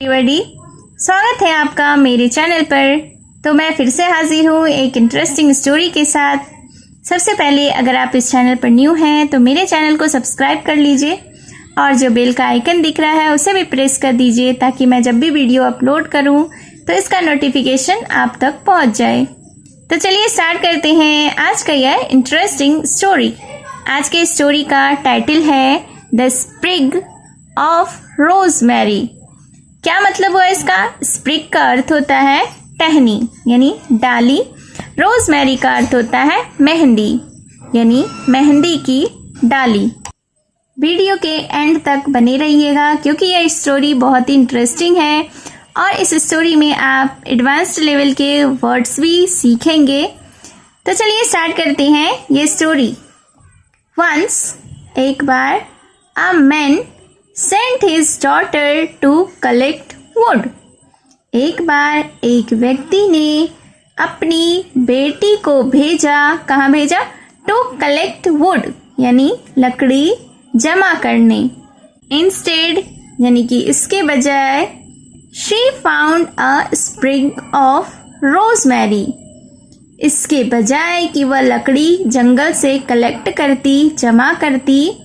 Everybody, स्वागत है आपका मेरे चैनल पर। तो मैं फिर से हाजिर हूँ एक इंटरेस्टिंग स्टोरी के साथ। सबसे पहले अगर आप इस चैनल पर न्यू हैं तो मेरे चैनल को सब्सक्राइब कर लीजिए और जो बेल का आइकन दिख रहा है उसे भी प्रेस कर दीजिए ताकि मैं जब भी वीडियो अपलोड करूँ तो इसका नोटिफिकेशन आप तक पहुँच जाए। तो चलिए स्टार्ट करते हैं आज का यह इंटरेस्टिंग स्टोरी। आज के स्टोरी का टाइटल है द स्प्रिग ऑफ रोजमेरी। क्या मतलब हुआ इसका? स्प्रिग का अर्थ होता है टहनी यानी डाली। रोजमेरी का अर्थ होता है मेहंदी यानी मेहंदी की डाली। वीडियो के एंड तक बने रहिएगा क्योंकि यह स्टोरी बहुत ही इंटरेस्टिंग है और इस स्टोरी में आप एडवांस्ड लेवल के वर्ड्स भी सीखेंगे। तो चलिए स्टार्ट करते हैं ये स्टोरी। वंस एक बार a man sent his daughter to collect wood। एक बार एक व्यक्ति ने अपनी बेटी को भेजा। कहाँ भेजा? टू कलेक्ट वुड यानी लकड़ी जमा करने। इंस्टेड यानी कि इसके बजाय she found a sprig of rosemary। इसके बजाय कि वह लकड़ी जंगल से कलेक्ट करती, जमा करती,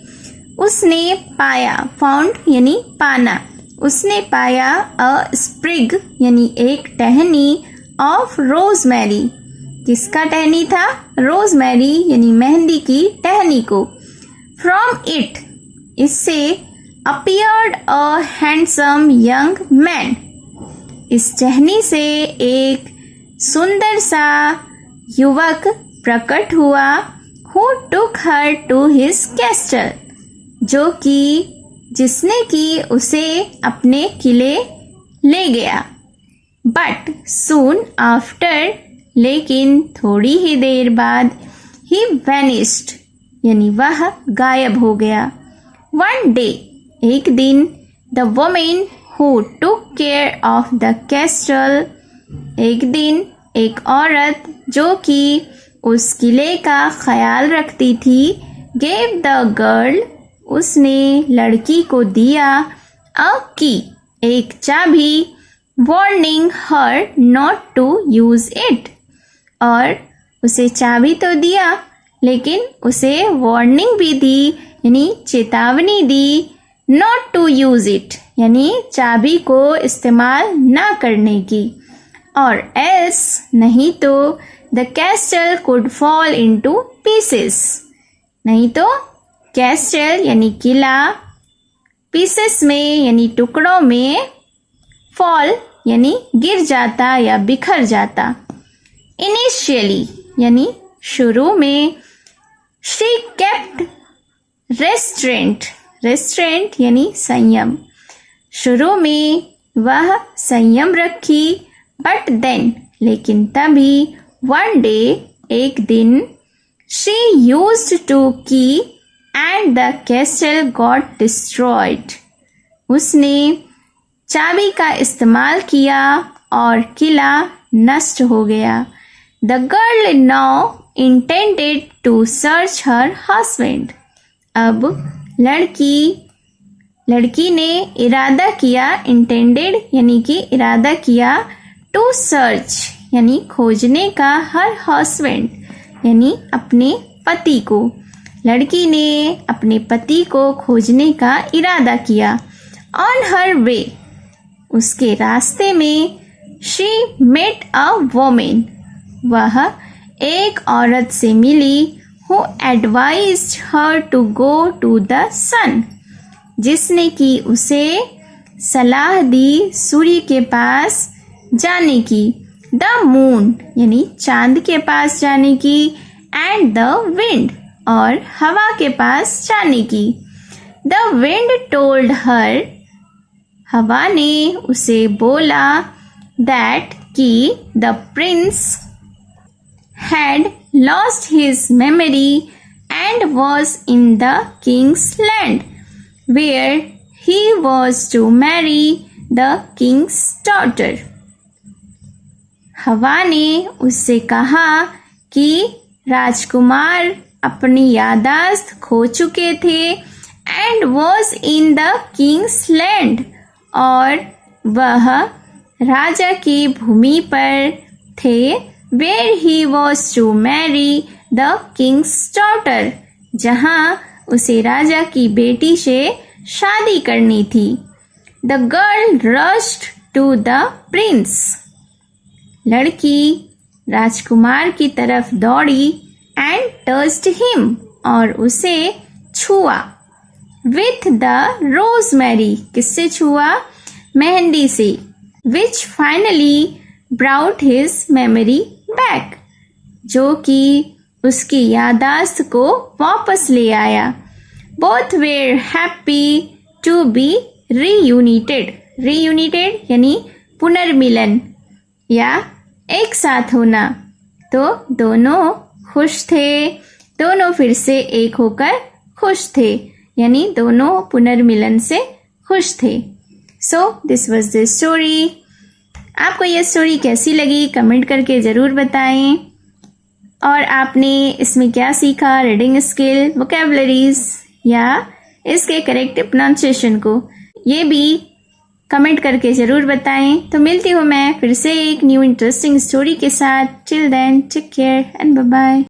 उसने पाया। फाउंड यानी पाना। उसने पाया अ स्प्रिग यानी एक टहनी ऑफ रोजमेरी। किसका टहनी था? रोजमेरी यानी मेहंदी की टहनी को। फ्रॉम इट इससे appeared a handsome young man. इस टहनी से एक सुंदर सा युवक प्रकट हुआ। Who took her to his castle जिसने कि उसे अपने किले ले गया। बट सून आफ्टर लेकिन थोड़ी ही देर बाद ही वैनिस्ड यानी वह गायब हो गया। वन डे एक दिन the women who took care of the castle एक दिन एक औरत जो कि उस किले का ख्याल रखती थी गेव द गर्ल उसने लड़की को दिया अ की एक चाबी warning her not to use it. और उसे चाबी तो दिया लेकिन उसे वार्निंग भी दी यानी चेतावनी दी नॉट टू यूज इट यानी चाबी को इस्तेमाल ना करने की। और एल्स नहीं तो the castle could fall into pieces. नहीं तो कैस्टल यानी किला पीसेस में यानी टुकड़ों में, फॉल यानी गिर जाता या बिखर जाता। इनिशियली यानी शुरू में। शी केप्ट रेस्ट्रेंट यानी संयम। शुरू में वह संयम रखी। बट देन लेकिन तभी वन डे एक दिन शी यूज्ड टू की and the castle got destroyed। उसने चाबी का इस्तेमाल किया और किला नष्ट हो गया। The girl now intended to search her husband। अब लड़की ने इरादा किया, intended यानी कि इरादा किया, to search यानी खोजने का, her husband यानी अपने पति को। लड़की ने अपने पति को खोजने का इरादा किया। ऑन हर वे उसके रास्ते में शी मेट अ वोमेन वह एक औरत से मिली। Who advised her to go to the sun जिसने कि उसे सलाह दी सूर्य के पास जाने की। द मून यानी चांद के पास जाने की। एंड द विंड और हवा के पास जाने की। द विंड टोल्ड हर हवा ने उसे बोला दैट कि the prince had lost his memory and was in the king's land where he was to marry the king's daughter. हवा ने उससे कहा कि राजकुमार अपनी यादाश्त खो चुके थे and was in the king's land और वह राजा की भूमि पर थे, where he was to marry the king's daughter, जहां उसे राजा की बेटी से शादी करनी थी। The girl rushed to the prince, लड़की राजकुमार की तरफ दौड़ी and touched him, और उसे छुआ। With the rosemary, किससे छुआ? मेहंदी से। Which finally brought his memory back, जो कि उसकी यादाश्त को वापस ले आया। Both were happy to be reunited, reunited यानी पुनर्मिलन या एक साथ होना। तो दोनों खुश थे, दोनों फिर से एक होकर खुश थे, यानी दोनों पुनर्मिलन से खुश थे। So this was the story. आपको ये स्टोरी कैसी लगी कमेंट करके ज़रूर बताएं, और आपने इसमें क्या सीखा, रीडिंग स्किल, वोकैबुलरीज या इसके करेक्ट प्रोनाउंसिएशन को, ये भी कमेंट करके ज़रूर बताएं। तो मिलती हूँ मैं फिर से एक न्यू इंटरेस्टिंग स्टोरी के साथ। Till then take care and bye bye.